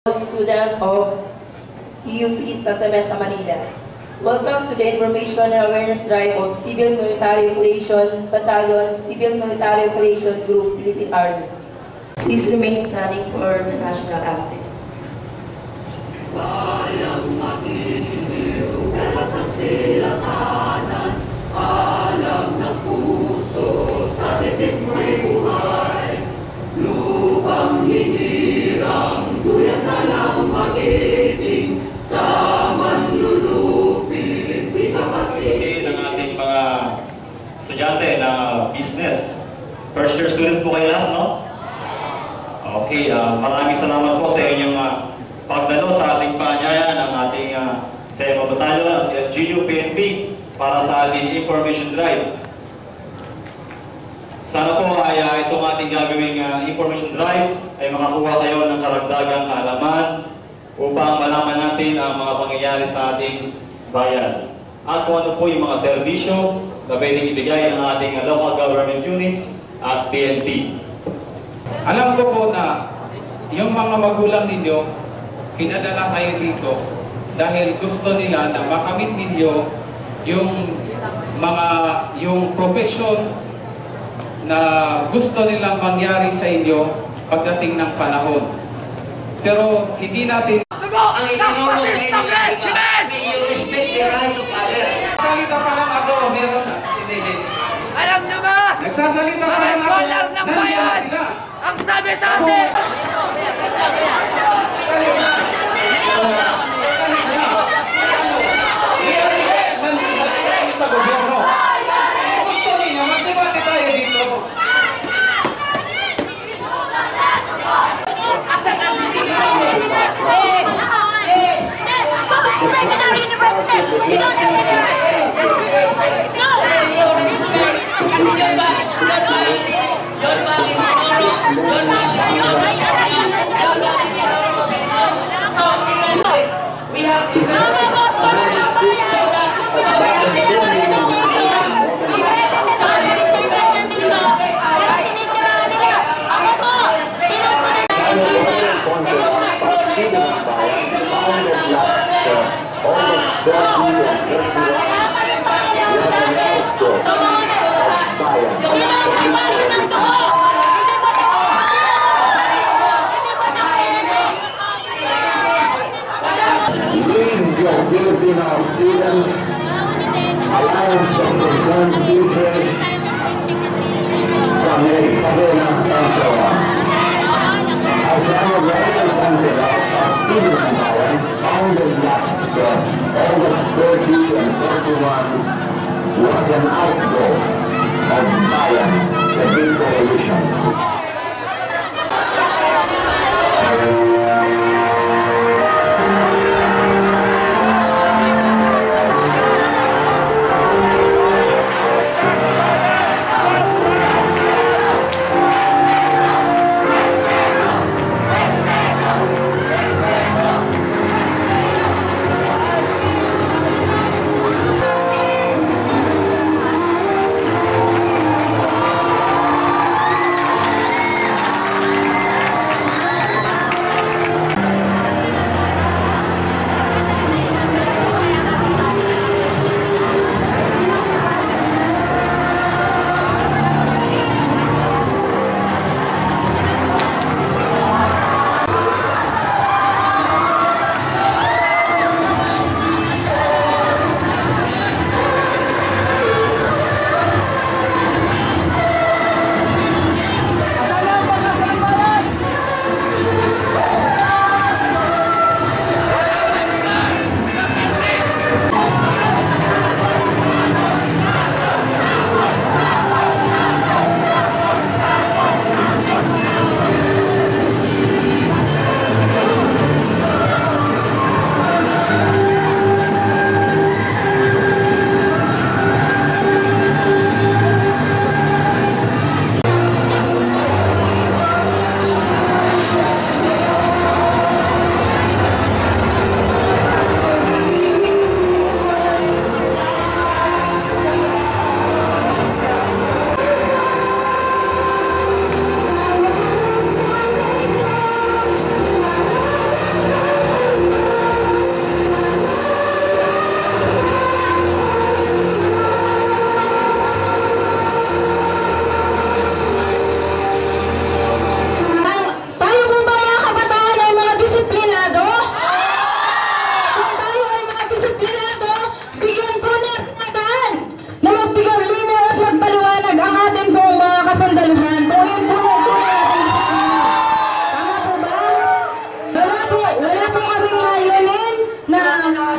Student of UP Santa Mesa, Manila. Welcome to the Information and Awareness Drive of Civil Military Operation Battalion, Civil Military Operation Group, Philippine Army. Please remain standing for the national anthem. Bayang matitibig, sa silakanan, alam ng puso, sa titik mo'y buhay. Lupang hinirang, duyan ka ng mag-ibig, sa manlulupin, di ka masisig. Ng ating mga estudyante na business. First year students po kayo lahat, no? Okay, maraming salamat po sa inyong pagdalo sa ating paanyaya ng ating SEMA Battalion at LGU PNP para sa ating information drive. Sana po ay itong ating gagawing information drive ay makakuha kayo ng karagdagang kaalaman upang malaman natin ang mga pangyayari sa ating bayan. At kung ano po yung mga serbisyo na pwedeng ibigay ng ating local government units at PNP. Alam ko po na yung mga magulang ninyo, pinadala kayo dito dahil gusto nila na makamit ninyo yung profession na gusto nilang mangyari sa inyo pagdating ng panahon. Pero hindi natin... Ang itinuro sa inyo, may you respect the rights of others. Nagsasalita pa lang ako, meron na. Alam nyo ba? Nagsasalita pa lang ako. Scholar ng bayan! Ang sabi sa atin! Sa gobyerno. Gusto niya, magdebate tayo dito. Filipino students, Alliance of Concerned Futures, from the Pavona Council. As our representative of student power, founded last August 30 and 31, was an outgrowth of Bayan, the big coalition.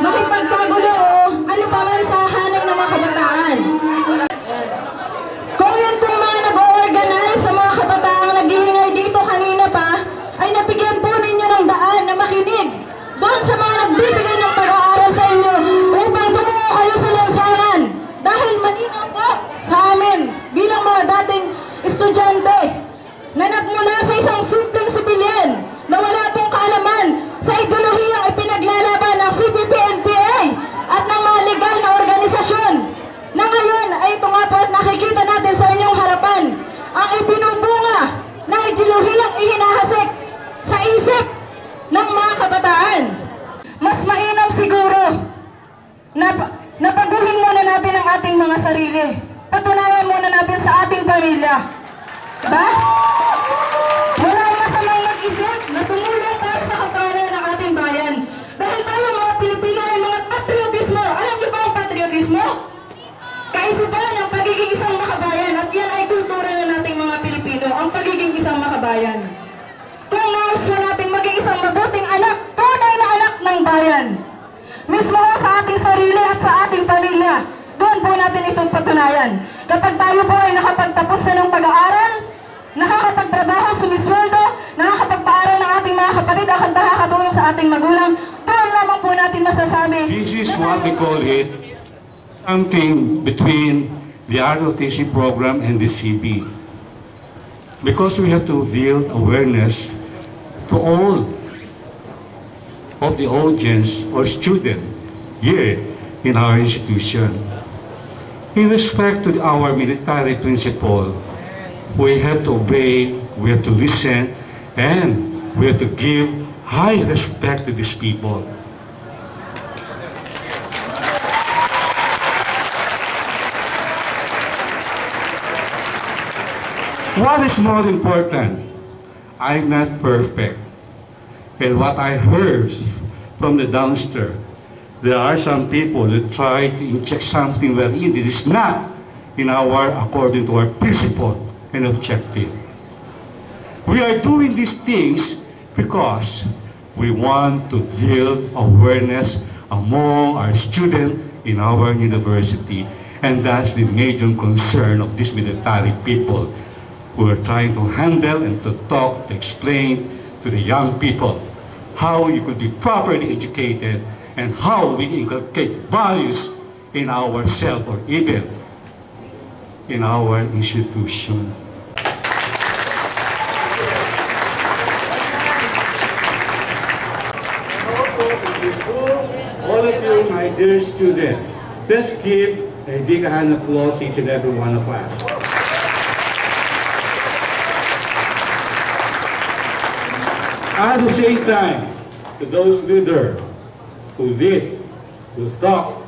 makipagkagulo o ano pa man sa hanay ng mga kabataan. Kung yun pong mga nag-o-organize sa mga kabataang naghihingay dito kanina pa, ay napigyan po ninyo ng daan na makinig doon sa mga nagbibigay ng pag-aaral sa inyo upang tumungo kayo sa lansangan. Dahil malinaw po sa amin bilang mga dating estudyante na nagmula sa isang simpleng sibilyan na wala pong kaalaman sa ideolohiyang ipinaglalaban ng CPP-NPA at ng mga legal na organisasyon na ngayon ay ito nga po at nakikita natin sa inyong harapan ang ipinubunga ng ideolohiyang ihinahasik sa isip ng mga kabataan. Mas mainam siguro na paguhin muna natin ang ating mga sarili. Patunayan muna natin sa ating pamilya. Diba? Walang masamang mag-isip na tumulong para sa kapakanan ng ating bayan. Dahil tayo mga Pilipino ay mga patriotismo. Alam niyo ba ang patriotismo? Kaisipan ng pagiging isang makabayan. At yan ay kultura na nating mga Pilipino, ang pagiging isang makabayan. Kung nais mo natin maging isang mabuting anak, tunay na anak ng bayan. Mismo sa ating sarili at sa ating pamilya, doon po natin itong patunayan. Kapag tayo po ay nakapagtapos na ng pag-aaral, nakakapagtrabaho, sumisweldo, nakakapagpaaral ng ating mga kapatid at nakakatulong sa ating magulang, doon lamang po natin masasabi. This is what we call it, something between the ROTC program and the CB. Because we have to build awareness to all of the audience or student here in our institution. In respect to our military principle, we have to obey, we have to listen, and we have to give high respect to these people. What is more important? I'm not perfect. And what I heard from the downstairs, there are some people that try to inject something wherein it is not according to our principle and objective. We are doing these things because we want to build awareness among our students in our university. And that's the major concern of these military people who are trying to handle and to talk, to explain to the young people how you could be properly educated and how we inculcate values in ourselves or even in our institution. All of you, my dear students, let's give a big hand of applause each and every one of us. At the same time, to those leaders who did, who talked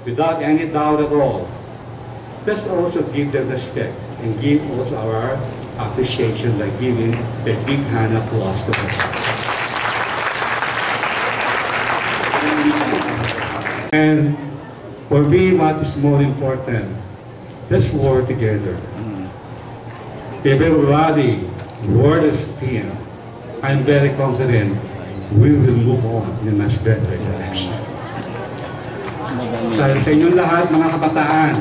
without any doubt at all, let's also give them respect and give also our appreciation by giving a big hand of applause to them. And for me, what is more important, let's work together. If everybody works as a team, I'm very confident we will move on in a much better direction. Sa inyong lahat, mga kabataan,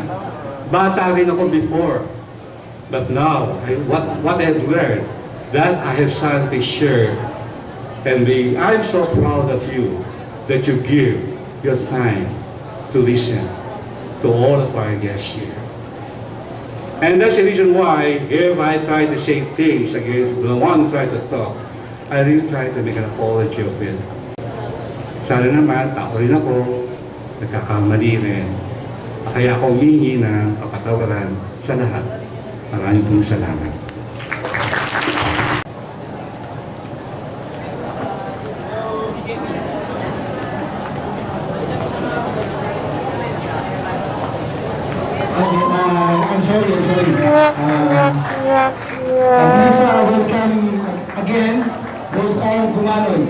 bata rin ako before. But now, what I have learned, that I have something to share. And I'm so proud of you that you give your time to listen to all of our guests here. And that's the reason why, if I try to say things against the one who tried to talk, I really try to make an apology of it. Sana naman, tao rin ako, nagkakamali rin. Kaya ako humingi ng kapatawaran sa lahat. Maraming pong salamat. I'm sorry. Please welcome again those all Gumanoy.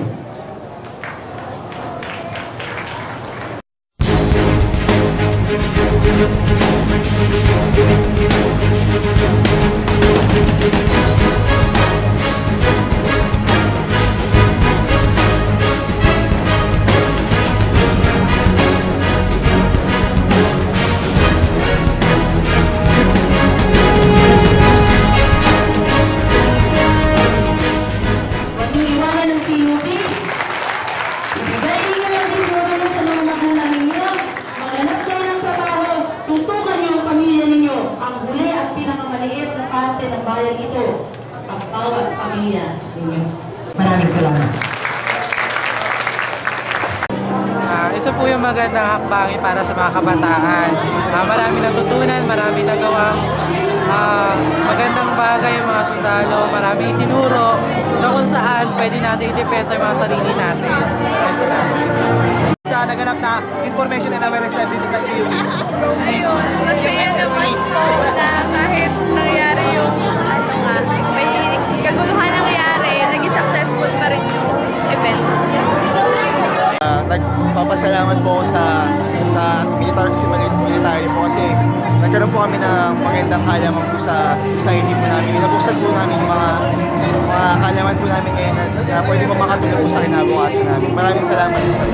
po yung magandang hakbangin para sa mga kabataan. Marami natutunan, marami nagawang magandang bagay yung mga sundalo, marami itinuro na kung saan pwede natin i-depensa yung mga sarili natin. Sa naganap na information and awareness live dito sa QUB. Ayun, masaya naman po na kahit nangyari yung may kaguluhan nangyari, naging successful pa rin yung event. Nagpapasalamat po ako sa military po kasi nagkaroon po kami ng magandang kalaman po sa society po namin. Nabuksan po namin yung mga kalaman po namin ngayon na pwede po makatulong po sa kinabukasan namin. Maraming salamat po sa